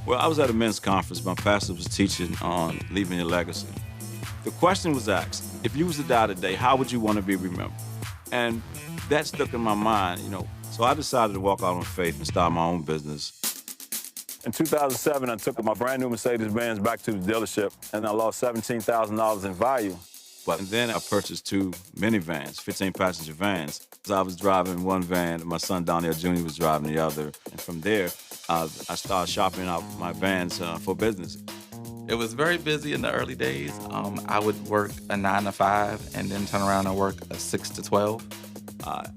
Well, I was at a men's conference. My pastor was teaching on leaving your legacy. The question was asked, if you was to die today, how would you want to be remembered? And that stuck in my mind. So I decided to walk out on faith and start my own business. In 2007, I took my brand new Mercedes-Benz back to the dealership, and I lost $17,000 in value. But then I purchased two minivans, 15-passenger vans. I was driving one van, and my son Darnell Jr. was driving the other. And from there, I started shopping out my vans for business. It was very busy in the early days. I would work a 9 to 5 and then turn around and work a 6 to 12.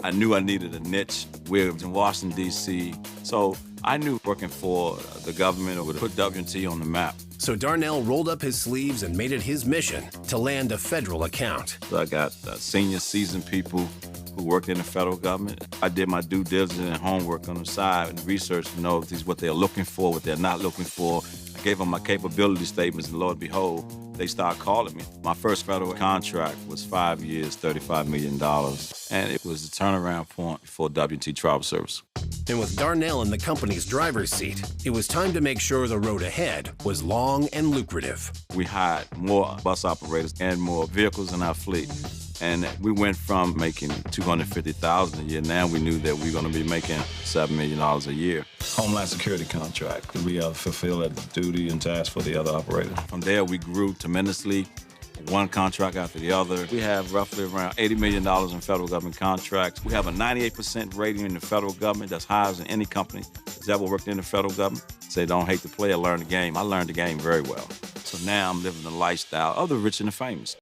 I knew I needed a niche. We were in Washington, D.C., so I knew working for the government would put W&T on the map. So Darnell rolled up his sleeves and made it his mission to land a federal account. So I got senior seasoned people who worked in the federal government. I did my due diligence and homework on the side and research to know what they're looking for, what they're not looking for. I gave them my capability statements, and lo and behold, they started calling me. My first federal contract was 5 years, $35 million, and it was the turnaround point for W&T Travel Service. And with Darnell in the company's driver's seat, it was time to make sure the road ahead was long and lucrative. We hired more bus operators and more vehicles in our fleet. And we went from making $250,000 a year. Now we knew that we were going to be making $7 million a year. Homeland Security contract. We fulfill that duty and task for the other operator. From there, we grew tremendously, one contract after the other. We have roughly around $80 million in federal government contracts. We have a 98% rating in the federal government. That's higher than any company that's ever worked in the federal government. Say, don't hate the player, learn the game. I learned the game very well. So now I'm living the lifestyle of the rich and the famous.